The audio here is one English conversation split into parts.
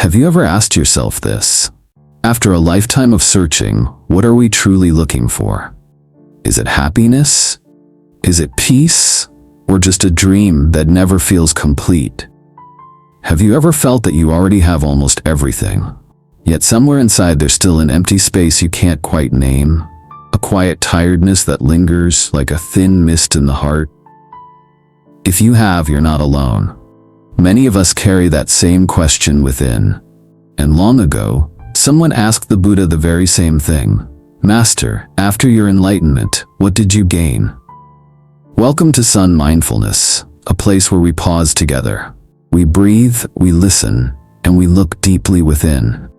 Have you ever asked yourself this? After a lifetime of searching, what are we truly looking for? Is it happiness? Is it peace? Or just a dream that never feels complete? Have you ever felt that you already have almost everything, yet somewhere inside there's still an empty space you can't quite name? A quiet tiredness that lingers like a thin mist in the heart? If you have, you're not alone. Many of us carry that same question within. And long ago, someone asked the Buddha the very same thing. Master, after your enlightenment, what did you gain? Welcome to Son.Mindfulness, a place where we pause together. We breathe, we listen, and we look deeply within.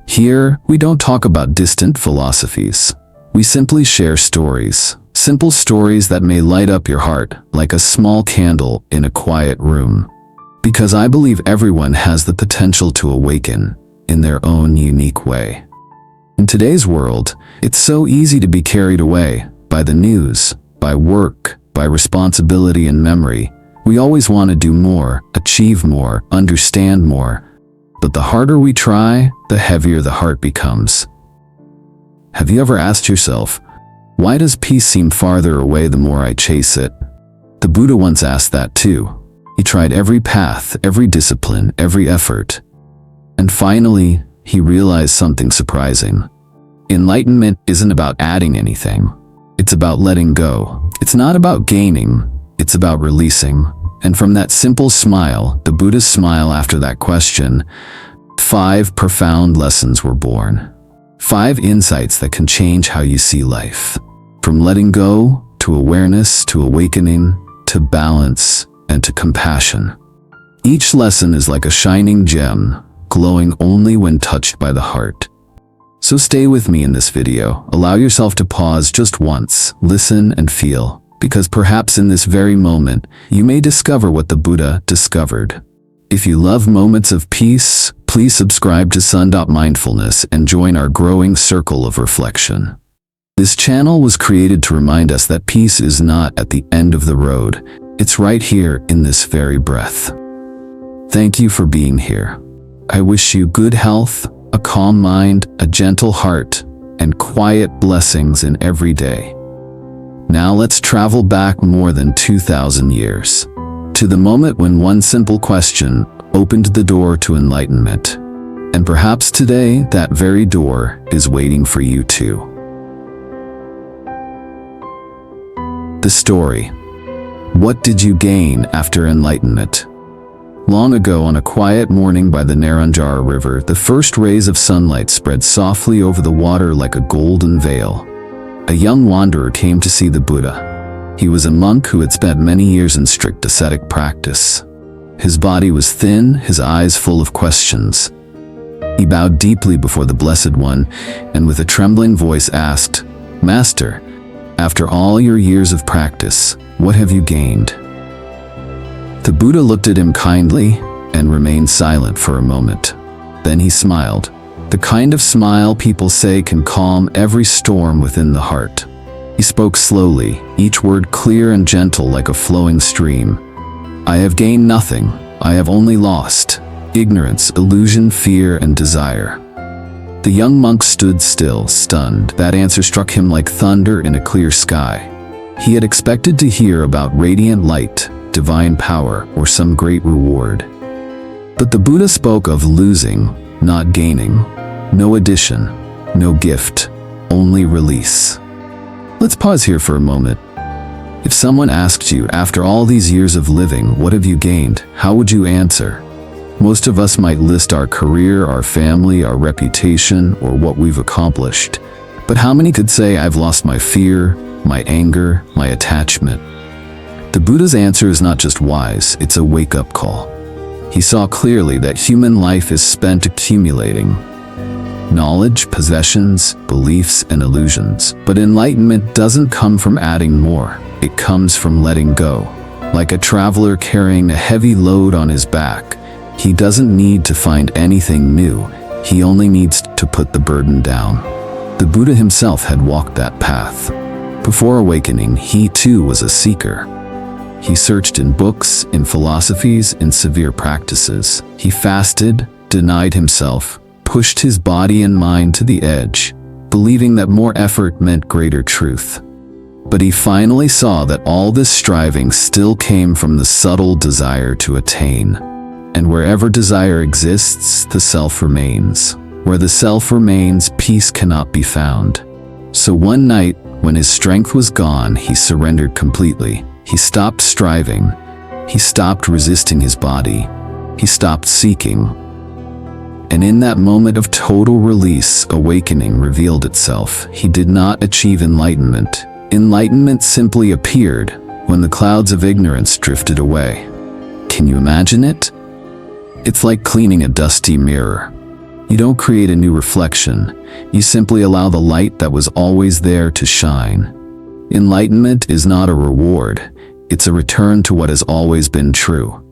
Here, we don't talk about distant philosophies. We simply share stories, simple stories that may light up your heart like a small candle in a quiet room. Because I believe everyone has the potential to awaken in their own unique way. In today's world, it's so easy to be carried away by the news, by work, by responsibility and memory. We always want to do more, achieve more, understand more. But the harder we try, the heavier the heart becomes. Have you ever asked yourself, why does peace seem farther away the more I chase it? The Buddha once asked that too. He tried every path, every discipline, every effort. And finally, he realized something surprising. Enlightenment isn't about adding anything. It's about letting go. It's not about gaining. It's about releasing. And from that simple smile, the Buddha's smile after that question, 5 profound lessons were born. 5 insights that can change how you see life. From letting go, to awareness, to awakening, to balance, and to compassion. Each lesson is like a shining gem, glowing only when touched by the heart. So stay with me in this video. Allow yourself to pause just once, listen and feel, because perhaps in this very moment, you may discover what the Buddha discovered. If you love moments of peace, please subscribe to Son.Mindfulness and join our growing circle of reflection. This channel was created to remind us that peace is not at the end of the road. It's right here in this very breath. Thank you for being here. I wish you good health, a calm mind, a gentle heart, and quiet blessings in every day. Now let's travel back more than 2,000 years, to the moment when one simple question opened the door to enlightenment. And perhaps today, that very door is waiting for you too. The story. What did you gain after enlightenment? Long ago, on a quiet morning by the Naranjara River, the first rays of sunlight spread softly over the water like a golden veil. A young wanderer came to see the Buddha. He was a monk who had spent many years in strict ascetic practice. His body was thin, his eyes full of questions. He bowed deeply before the Blessed One, and with a trembling voice asked, "Master, after all your years of practice, what have you gained?" The Buddha looked at him kindly and remained silent for a moment. Then he smiled, the kind of smile people say can calm every storm within the heart. He spoke slowly, each word clear and gentle like a flowing stream. "I have gained nothing. I have only lost ignorance, illusion, fear, and desire." The young monk stood still, stunned. That answer struck him like thunder in a clear sky. He had expected to hear about radiant light, divine power, or some great reward. But the Buddha spoke of losing, not gaining. No addition, no gift, only release. Let's pause here for a moment. If someone asked you, after all these years of living, what have you gained? How would you answer? Most of us might list our career, our family, our reputation, or what we've accomplished. But how many could say, I've lost my fear, my anger, my attachment? The Buddha's answer is not just wise, it's a wake-up call. He saw clearly that human life is spent accumulating knowledge, possessions, beliefs, and illusions. But enlightenment doesn't come from adding more. It comes from letting go. Like a traveler carrying a heavy load on his back, he doesn't need to find anything new. He only needs to put the burden down. The Buddha himself had walked that path. Before awakening, he too was a seeker. He searched in books, in philosophies, in severe practices. He fasted, denied himself, pushed his body and mind to the edge, believing that more effort meant greater truth. But he finally saw that all this striving still came from the subtle desire to attain. And wherever desire exists, the self remains. Where the self remains, peace cannot be found. So one night, when his strength was gone, he surrendered completely. He stopped striving. He stopped resisting his body. He stopped seeking. And in that moment of total release, awakening revealed itself. He did not achieve enlightenment. Enlightenment simply appeared when the clouds of ignorance drifted away. Can you imagine it? It's like cleaning a dusty mirror. You don't create a new reflection. You simply allow the light that was always there to shine. Enlightenment is not a reward. It's a return to what has always been true.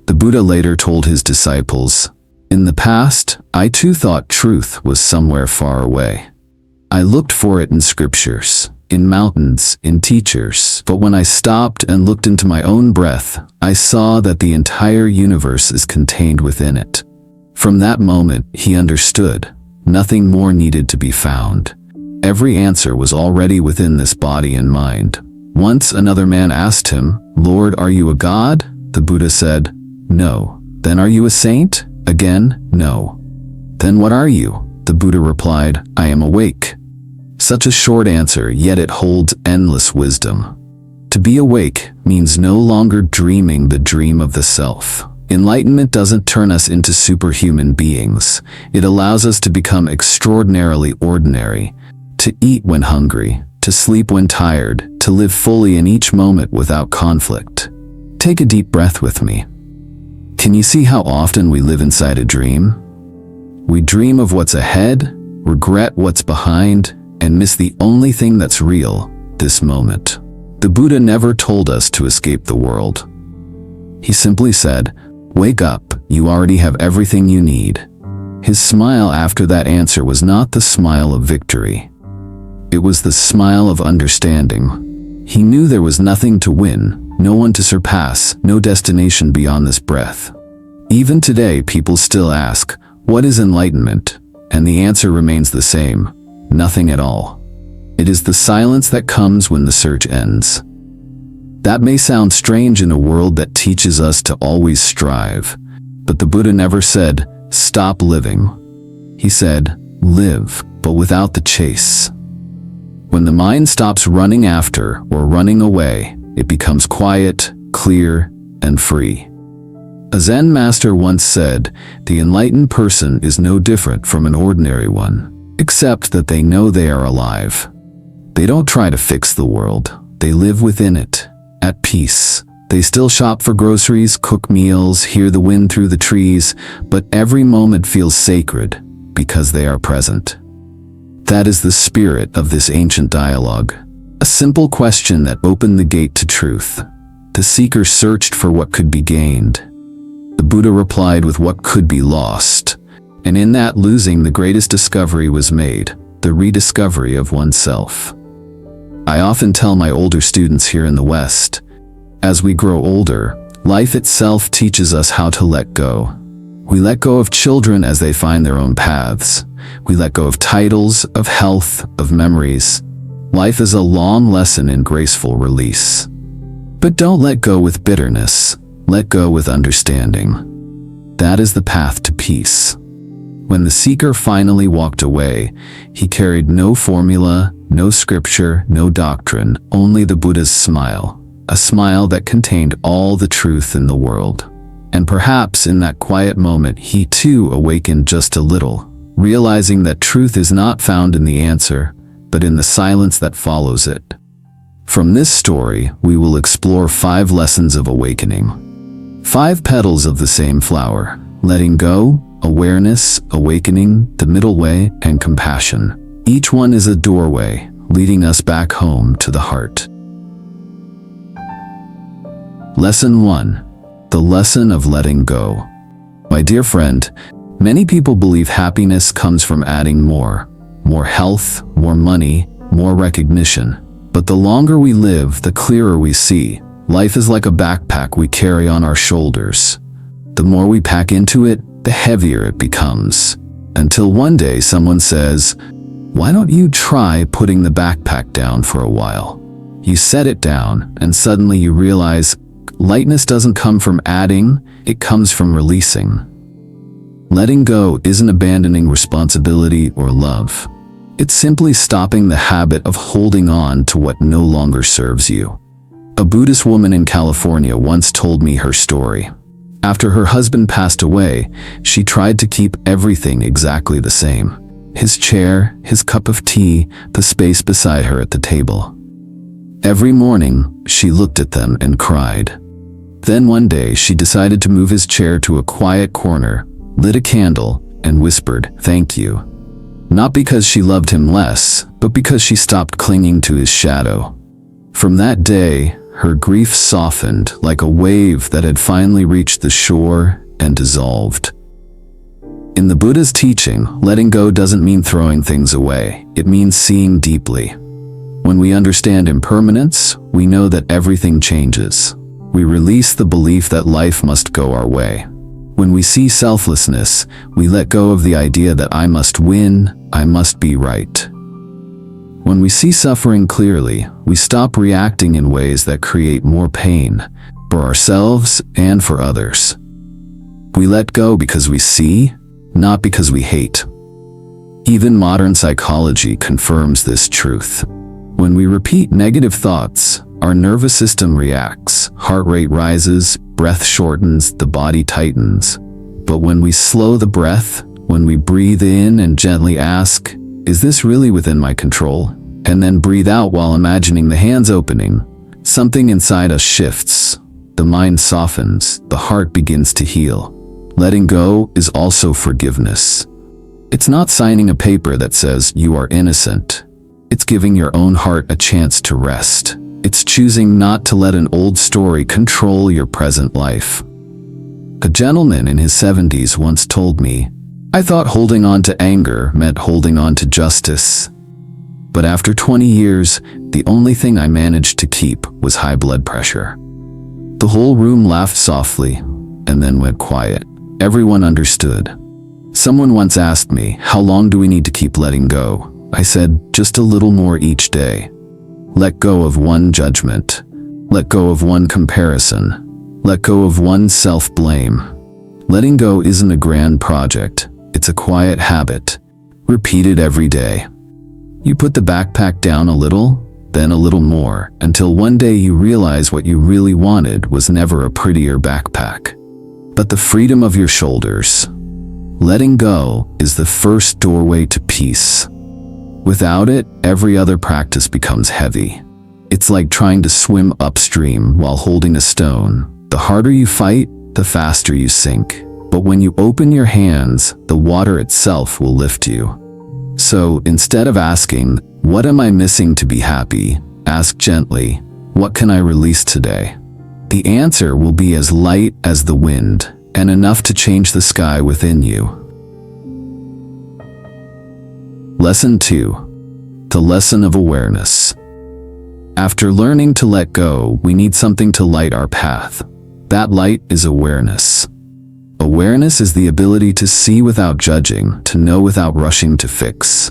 The Buddha later told his disciples, "In the past, I too thought truth was somewhere far away. I looked for it in scriptures, in mountains, in teachers, but when I stopped and looked into my own breath, I saw that the entire universe is contained within it." From that moment, he understood. Nothing more needed to be found. Every answer was already within this body and mind. Once another man asked him, "Lord, are you a god?" The Buddha said, "No." "Then are you a saint?" Again, "No." "Then what are you?" The Buddha replied, "I am awake." Such a short answer, yet it holds endless wisdom. To be awake means no longer dreaming the dream of the self. Enlightenment doesn't turn us into superhuman beings. It allows us to become extraordinarily ordinary, to eat when hungry, to sleep when tired, to live fully in each moment without conflict. Take a deep breath with me. Can you see how often we live inside a dream? We dream of what's ahead, regret what's behind, and miss the only thing that's real, this moment. The Buddha never told us to escape the world. He simply said, "Wake up, you already have everything you need." His smile after that answer was not the smile of victory. It was the smile of understanding. He knew there was nothing to win, no one to surpass, no destination beyond this breath. Even today, people still ask, "What is enlightenment?" And the answer remains the same: nothing at all. It is the silence that comes when the search ends. That may sound strange in a world that teaches us to always strive, but the Buddha never said, "Stop living." He said, "Live, but without the chase." When the mind stops running after or running away, it becomes quiet, clear, and free. A Zen master once said, "The enlightened person is no different from an ordinary one, except that they know they are alive." They don't try to fix the world. They live within it, at peace. They still shop for groceries, cook meals, hear the wind through the trees, but every moment feels sacred because they are present. That is the spirit of this ancient dialogue. A simple question that opened the gate to truth. The seeker searched for what could be gained. The Buddha replied with what could be lost. And in that losing, the greatest discovery was made, the rediscovery of oneself. I often tell my older students here in the West, as we grow older, life itself teaches us how to let go. We let go of children as they find their own paths. We let go of titles, of health, of memories. Life is a long lesson in graceful release. But don't let go with bitterness. Let go with understanding. That is the path to peace. When the seeker finally walked away, he carried no formula, no scripture, no doctrine, only the Buddha's smile, a smile that contained all the truth in the world. And perhaps in that quiet moment, he too awakened just a little, realizing that truth is not found in the answer, but in the silence that follows it. From this story, we will explore 5 lessons of awakening. 5 petals of the same flower: letting go, awareness, awakening, the middle way, and compassion. Each one is a doorway, leading us back home to the heart. Lesson 1. The lesson of letting go. My dear friend, many people believe happiness comes from adding more health, more money, more recognition. But the longer we live, the clearer we see. Life is like a backpack we carry on our shoulders. The more we pack into it, the heavier it becomes. Until one day someone says, "Why don't you try putting the backpack down for a while?" You set it down, and suddenly you realize lightness doesn't come from adding, it comes from releasing. Letting go isn't abandoning responsibility or love. It's simply stopping the habit of holding on to what no longer serves you. A Buddhist woman in California once told me her story. After her husband passed away, she tried to keep everything exactly the same. His chair, his cup of tea, the space beside her at the table. Every morning, she looked at them and cried. Then one day she decided to move his chair to a quiet corner, lit a candle, and whispered, "Thank you." Not because she loved him less, but because she stopped clinging to his shadow. From that day, her grief softened like a wave that had finally reached the shore and dissolved. In the Buddha's teaching, letting go doesn't mean throwing things away. It means seeing deeply. When we understand impermanence, we know that everything changes. We release the belief that life must go our way. When we see selflessness, we let go of the idea that I must win, I must be right. When we see suffering clearly, we stop reacting in ways that create more pain, for ourselves and for others. We let go because we see, not because we hate. Even modern psychology confirms this truth. When we repeat negative thoughts, our nervous system reacts, heart rate rises, breath shortens, the body tightens. But when we slow the breath, when we breathe in and gently ask, "Is this really within my control?" and then breathe out while imagining the hands opening, something inside us shifts. The mind softens, the heart begins to heal. Letting go is also forgiveness. It's not signing a paper that says you are innocent. It's giving your own heart a chance to rest. It's choosing not to let an old story control your present life. A gentleman in his 70s once told me, "I thought holding on to anger meant holding on to justice. But after 20 years, the only thing I managed to keep was high blood pressure." The whole room laughed softly and then went quiet. Everyone understood. Someone once asked me, "How long do we need to keep letting go?" I said, "Just a little more each day. Let go of one judgment. Let go of one comparison. Let go of one self-blame." Letting go isn't a grand project. It's a quiet habit. Repeat it every day. You put the backpack down a little, then a little more, until one day you realize what you really wanted was never a prettier backpack, but the freedom of your shoulders. Letting go is the first doorway to peace. Without it, every other practice becomes heavy. It's like trying to swim upstream while holding a stone. The harder you fight, the faster you sink. But when you open your hands, the water itself will lift you. So instead of asking, "What am I missing to be happy?" ask gently, "What can I release today?" The answer will be as light as the wind, and enough to change the sky within you. Lesson 2. The lesson of awareness. After learning to let go, we need something to light our path. That light is awareness. Awareness is the ability to see without judging, to know without rushing to fix.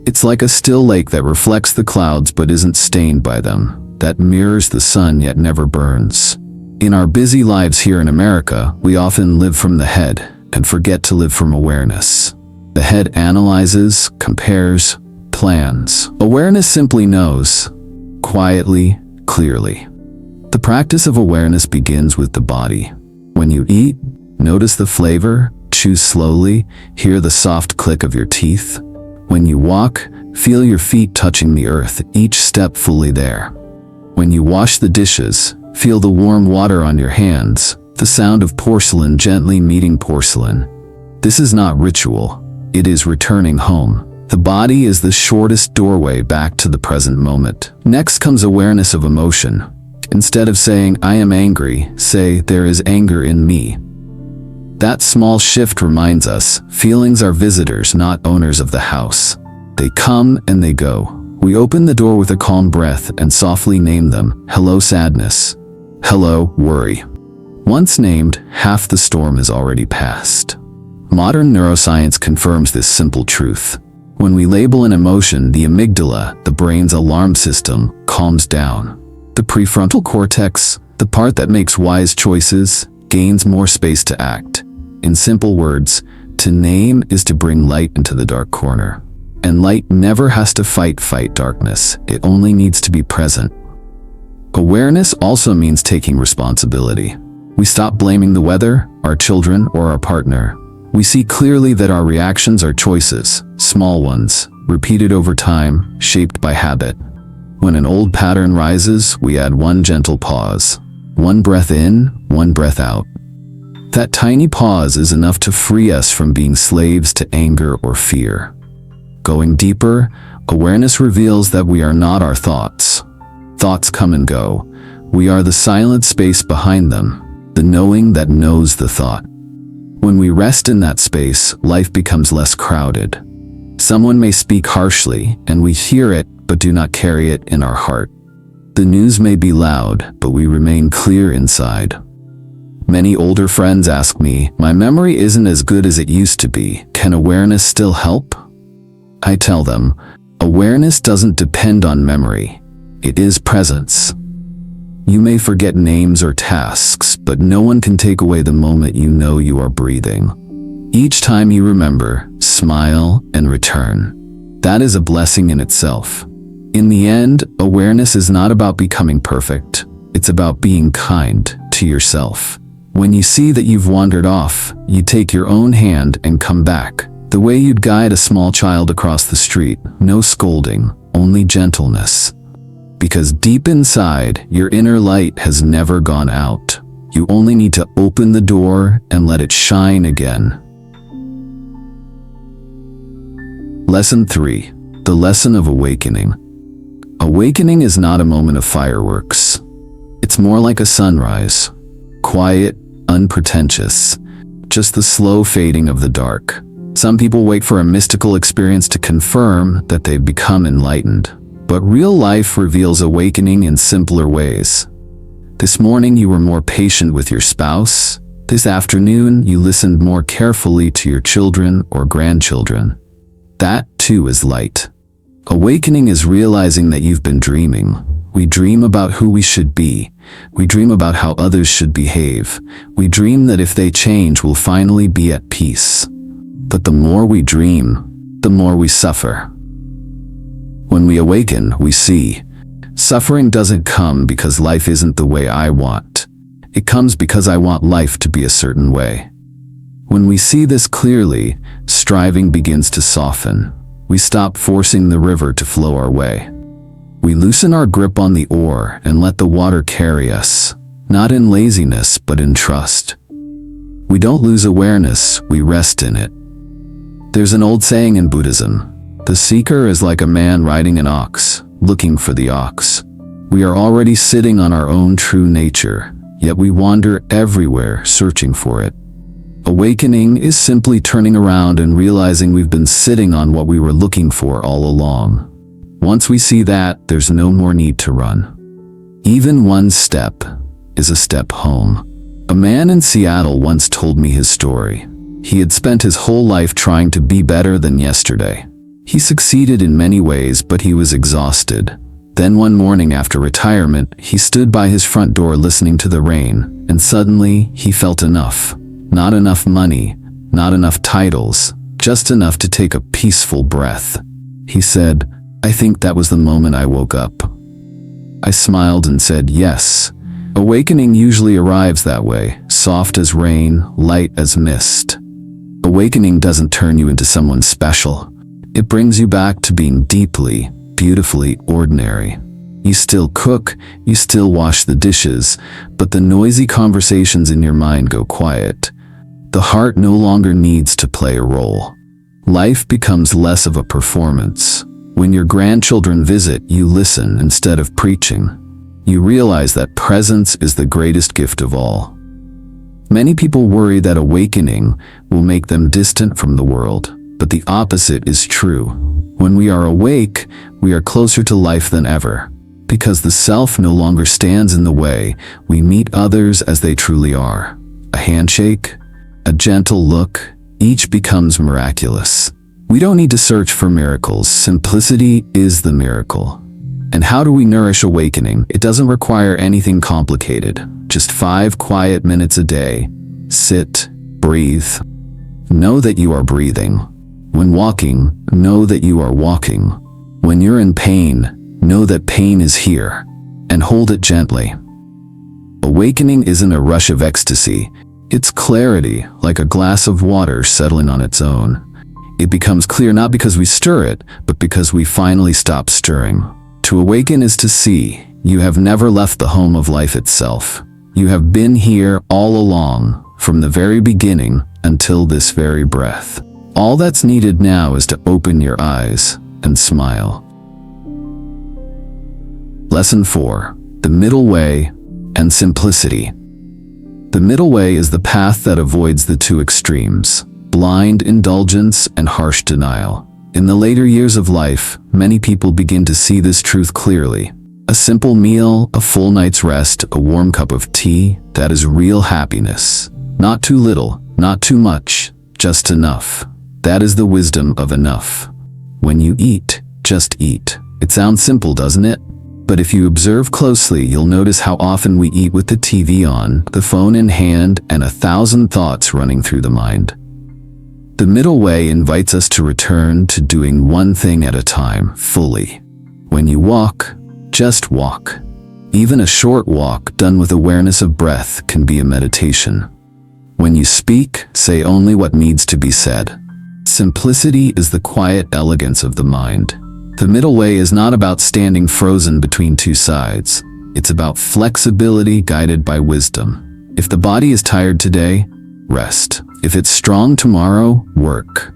It's like a still lake that reflects the clouds but isn't stained by them, that mirrors the sun yet never burns. In our busy lives here in America, we often live from the head and forget to live from awareness. The head analyzes, compares, plans. Awareness simply knows, quietly, clearly. The practice of awareness begins with the body. When you eat, notice the flavor, chew slowly, hear the soft click of your teeth. When you walk, feel your feet touching the earth, each step fully there. When you wash the dishes, feel the warm water on your hands, the sound of porcelain gently meeting porcelain. This is not ritual. It is returning home. The body is the shortest doorway back to the present moment. Next comes awareness of emotion. Instead of saying, "I am angry," say, "There is anger in me." That small shift reminds us, feelings are visitors, not owners of the house. They come and they go. We open the door with a calm breath and softly name them. Hello, sadness. Hello, worry. Once named, half the storm is already past. Modern neuroscience confirms this simple truth. When we label an emotion, the amygdala, the brain's alarm system, calms down. The prefrontal cortex, the part that makes wise choices, gains more space to act. In simple words, to name is to bring light into the dark corner. And light never has to fight darkness. It only needs to be present. Awareness also means taking responsibility. We stop blaming the weather, our children, or our partner. We see clearly that our reactions are choices, small ones, repeated over time, shaped by habit. When an old pattern rises, we add one gentle pause. One breath in, one breath out. That tiny pause is enough to free us from being slaves to anger or fear. Going deeper, awareness reveals that we are not our thoughts. Thoughts come and go. We are the silent space behind them, the knowing that knows the thought. When we rest in that space, life becomes less crowded. Someone may speak harshly, and we hear it, but do not carry it in our heart. The news may be loud, but we remain clear inside. Many older friends ask me, "My memory isn't as good as it used to be. Can awareness still help?" I tell them, awareness doesn't depend on memory. It is presence. You may forget names or tasks, but no one can take away the moment you know you are breathing. Each time you remember, smile and return. That is a blessing in itself. In the end, awareness is not about becoming perfect. It's about being kind to yourself. When you see that you've wandered off, you take your own hand and come back. The way you'd guide a small child across the street, no scolding, only gentleness. Because deep inside, your inner light has never gone out. You only need to open the door and let it shine again. Lesson 3. The lesson of awakening. Awakening is not a moment of fireworks. It's more like a sunrise. Quiet, unpretentious. Just the slow fading of the dark. Some people wait for a mystical experience to confirm that they've become enlightened. But real life reveals awakening in simpler ways. This morning you were more patient with your spouse. This afternoon you listened more carefully to your children or grandchildren. That too is light. Awakening is realizing that you've been dreaming. We dream about who we should be. We dream about how others should behave. We dream that if they change, we'll finally be at peace. But the more we dream, the more we suffer. When we awaken, we see. Suffering doesn't come because life isn't the way I want. It comes because I want life to be a certain way. When we see this clearly, striving begins to soften. We stop forcing the river to flow our way. We loosen our grip on the oar and let the water carry us, not in laziness, but in trust. We don't lose awareness, we rest in it. There's an old saying in Buddhism, the seeker is like a man riding an ox, looking for the ox. We are already sitting on our own true nature, yet we wander everywhere searching for it. Awakening is simply turning around and realizing we've been sitting on what we were looking for all along. Once we see that, there's no more need to run. Even one step is a step home. A man in Seattle once told me his story. He had spent his whole life trying to be better than yesterday. He succeeded in many ways, but he was exhausted. Then one morning after retirement, he stood by his front door listening to the rain, and suddenly he felt enough. Not enough money, not enough titles, just enough to take a peaceful breath. He said, "I think that was the moment I woke up." I smiled and said, "Yes. Awakening usually arrives that way, soft as rain, light as mist." Awakening doesn't turn you into someone special. It brings you back to being deeply, beautifully ordinary. You still cook, you still wash the dishes, but the noisy conversations in your mind go quiet. The heart no longer needs to play a role. Life becomes less of a performance. When your grandchildren visit, you listen instead of preaching. You realize that presence is the greatest gift of all. Many people worry that awakening will make them distant from the world, but the opposite is true. When we are awake, we are closer to life than ever. Because the self no longer stands in the way, we meet others as they truly are. A handshake, a gentle look, each becomes miraculous. We don't need to search for miracles. Simplicity is the miracle. And how do we nourish awakening? It doesn't require anything complicated. Just 5 quiet minutes a day. Sit, breathe. Know that you are breathing. When walking, know that you are walking. When you're in pain, know that pain is here, and hold it gently. Awakening isn't a rush of ecstasy. It's clarity, like a glass of water settling on its own. It becomes clear not because we stir it, but because we finally stop stirring. To awaken is to see. You have never left the home of life itself. You have been here all along, from the very beginning until this very breath. All that's needed now is to open your eyes and smile. Lesson 4. The Middle Way and Simplicity. The middle way is the path that avoids the two extremes, blind indulgence and harsh denial. In the later years of life, many people begin to see this truth clearly. A simple meal, a full night's rest, a warm cup of tea, that is real happiness. Not too little, not too much, just enough. That is the wisdom of enough. When you eat, just eat. It sounds simple, doesn't it? But if you observe closely, you'll notice how often we eat with the TV on, the phone in hand, and 1,000 thoughts running through the mind. The middle way invites us to return to doing one thing at a time, fully. When you walk, just walk. Even a short walk done with awareness of breath can be a meditation. When you speak, say only what needs to be said. Simplicity is the quiet elegance of the mind. The middle way is not about standing frozen between two sides. It's about flexibility guided by wisdom. If the body is tired today, rest. If it's strong tomorrow, work.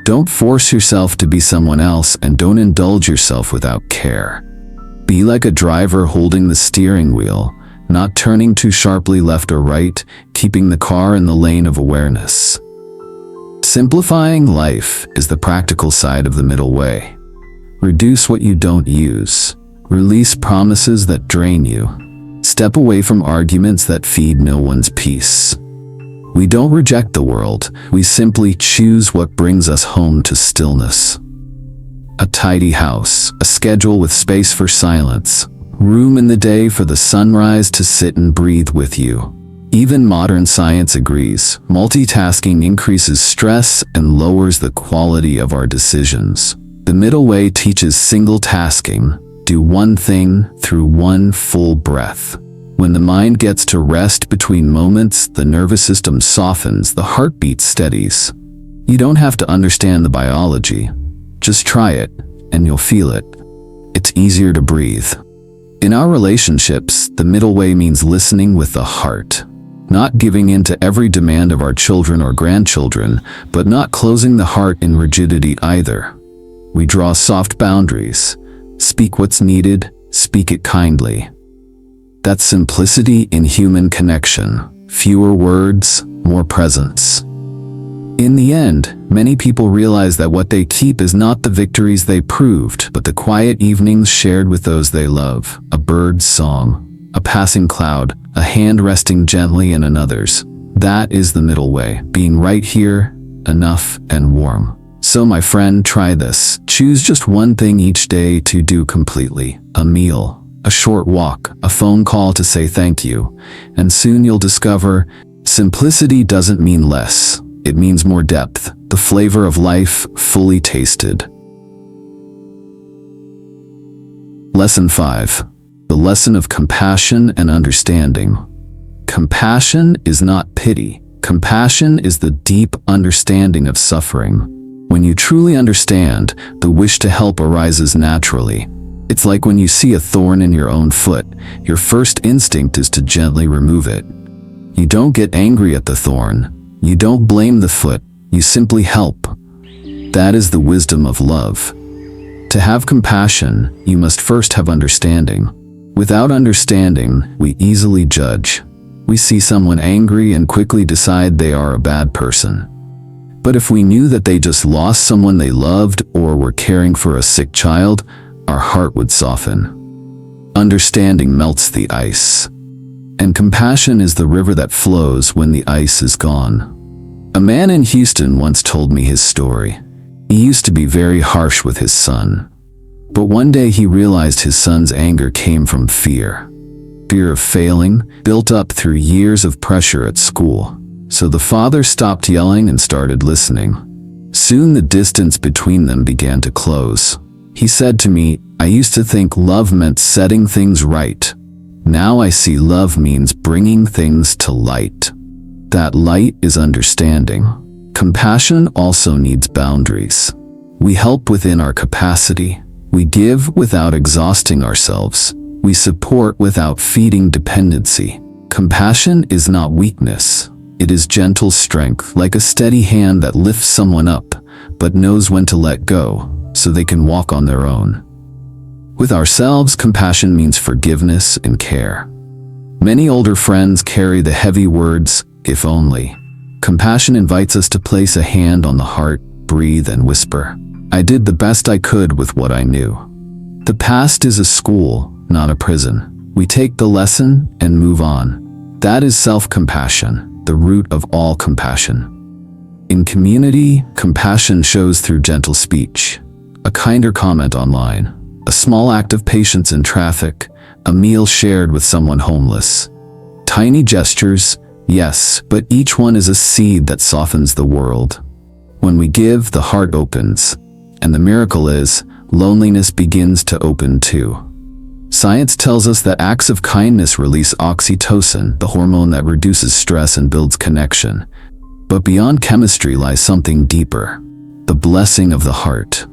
Don't force yourself to be someone else, and don't indulge yourself without care. Be like a driver holding the steering wheel, not turning too sharply left or right, keeping the car in the lane of awareness. Simplifying life is the practical side of the middle way. Reduce what you don't use. Release promises that drain you. Step away from arguments that feed no one's peace. We don't reject the world, we simply choose what brings us home to stillness. A tidy house, a schedule with space for silence, room in the day for the sunrise to sit and breathe with you. Even modern science agrees, multitasking increases stress and lowers the quality of our decisions. The middle way teaches single tasking. Do one thing through one full breath. When the mind gets to rest between moments, the nervous system softens, the heartbeat steadies. You don't have to understand the biology. Just try it, and you'll feel it. It's easier to breathe. In our relationships, the middle way means listening with the heart. Not giving in to every demand of our children or grandchildren, but not closing the heart in rigidity either. We draw soft boundaries. Speak what's needed, speak it kindly. That's simplicity in human connection. Fewer words, more presence. In the end, many people realize that what they keep is not the victories they proved, but the quiet evenings shared with those they love. A bird's song, a passing cloud, a hand resting gently in another's. That is the middle way, being right here, enough and warm. So my friend, try this. Choose just one thing each day to do completely. A meal, a short walk, a phone call to say thank you. And soon you'll discover simplicity doesn't mean less. It means more depth, the flavor of life fully tasted. Lesson 5. The lesson of compassion and understanding. Compassion is not pity. Compassion is the deep understanding of suffering. When you truly understand, the wish to help arises naturally. It's like when you see a thorn in your own foot, your first instinct is to gently remove it. You don't get angry at the thorn. You don't blame the foot. You simply help. That is the wisdom of love. To have compassion, you must first have understanding. Without understanding, we easily judge. We see someone angry and quickly decide they are a bad person. But if we knew that they just lost someone they loved or were caring for a sick child, our heart would soften. Understanding melts the ice. And compassion is the river that flows when the ice is gone. A man in Houston once told me his story. He used to be very harsh with his son. But one day he realized his son's anger came from fear. Fear of failing, built up through years of pressure at school. So the father stopped yelling and started listening. Soon the distance between them began to close. He said to me, "I used to think love meant setting things right. Now I see love means bringing things to light. That light is understanding." Compassion also needs boundaries. We help within our capacity. We give without exhausting ourselves. We support without feeding dependency. Compassion is not weakness. It is gentle strength, like a steady hand that lifts someone up, but knows when to let go, so they can walk on their own. With ourselves, compassion means forgiveness and care. Many older friends carry the heavy words, "if only." Compassion invites us to place a hand on the heart, breathe, and whisper, "I did the best I could with what I knew." The past is a school, not a prison. We take the lesson and move on. That is self-compassion, the root of all compassion. In community, compassion shows through gentle speech, a kinder comment online, a small act of patience in traffic, a meal shared with someone homeless. Tiny gestures, yes, but each one is a seed that softens the world. When we give, the heart opens, and the miracle is, loneliness begins to open too. Science tells us that acts of kindness release oxytocin, the hormone that reduces stress and builds connection. But beyond chemistry lies something deeper, the blessing of the heart.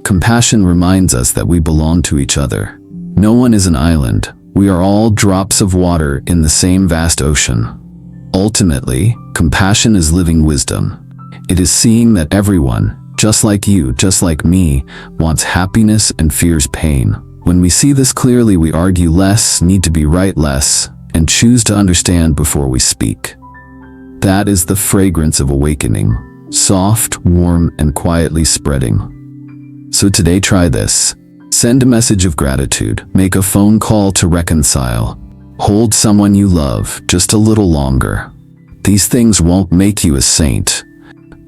Compassion reminds us that we belong to each other. No one is an island. We are all drops of water in the same vast ocean. Ultimately, compassion is living wisdom. It is seeing that everyone, just like you, just like me, wants happiness and fears pain. When we see this clearly, we argue less, need to be right less, and choose to understand before we speak. That is the fragrance of awakening, soft, warm, and quietly spreading. So today, try this. Send a message of gratitude, make a phone call to reconcile, hold someone you love just a little longer. These things won't make you a saint,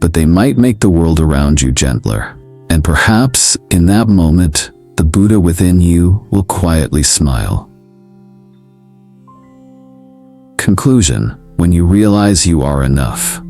but they might make the world around you gentler. And perhaps, in that moment, the Buddha within you will quietly smile. Conclusion: when you realize you are enough.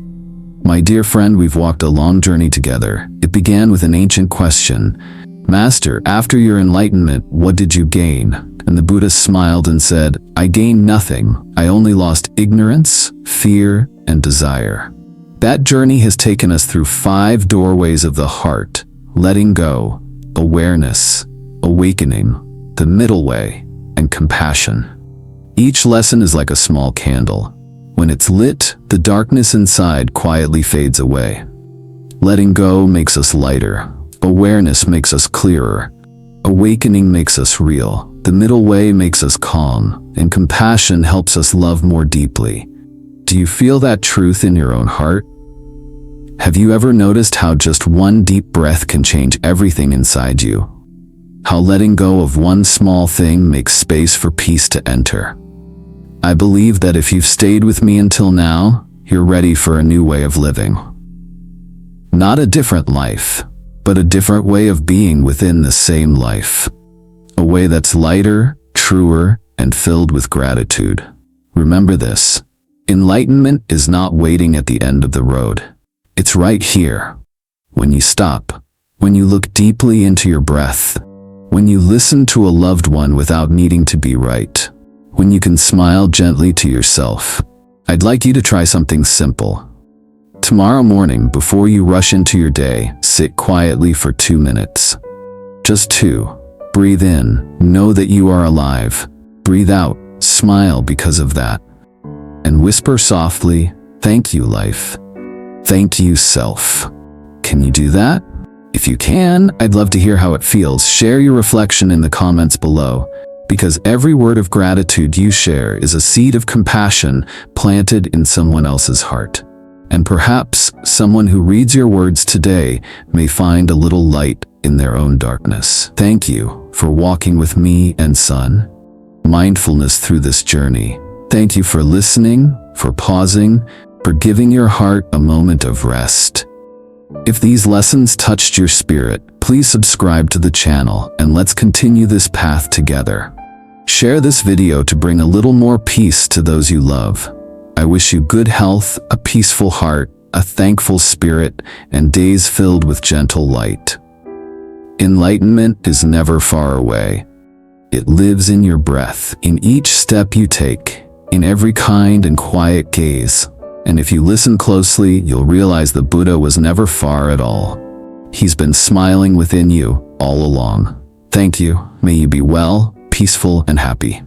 My dear friend, we've walked a long journey together. It began with an ancient question. "Master, after your enlightenment, what did you gain?" And the Buddha smiled and said, "I gained nothing. I only lost ignorance, fear, and desire." That journey has taken us through 5 doorways of the heart: letting go, awareness, awakening, the middle way, and compassion. Each lesson is like a small candle. When it's lit, the darkness inside quietly fades away. Letting go makes us lighter. Awareness makes us clearer. Awakening makes us real. The middle way makes us calm. And compassion helps us love more deeply. Do you feel that truth in your own heart? Have you ever noticed how just one deep breath can change everything inside you? How letting go of one small thing makes space for peace to enter. I believe that if you've stayed with me until now, you're ready for a new way of living. Not a different life, but a different way of being within the same life. A way that's lighter, truer, and filled with gratitude. Remember this: enlightenment is not waiting at the end of the road. It's right here. When you stop, when you look deeply into your breath, when you listen to a loved one without needing to be right, when you can smile gently to yourself. I'd like you to try something simple. Tomorrow morning, before you rush into your day, sit quietly for 2 minutes. Just 2. Breathe in, know that you are alive. Breathe out, smile because of that. And whisper softly, "Thank you, life. Thank you, self." Can you do that? If you can, I'd love to hear how it feels. Share your reflection in the comments below, because every word of gratitude you share is a seed of compassion planted in someone else's heart. And perhaps someone who reads your words today may find a little light in their own darkness. Thank you for walking with me and Son.Mindfulness through this journey. Thank you for listening, for pausing, for giving your heart a moment of rest. If these lessons touched your spirit, please subscribe to the channel and let's continue this path together. Share this video to bring a little more peace to those you love. I wish you good health, a peaceful heart, a thankful spirit, and days filled with gentle light. Enlightenment is never far away. It lives in your breath, in each step you take, in every kind and quiet gaze. And if you listen closely, you'll realize the Buddha was never far at all. He's been smiling within you all along. Thank you. May you be well, peaceful, and happy.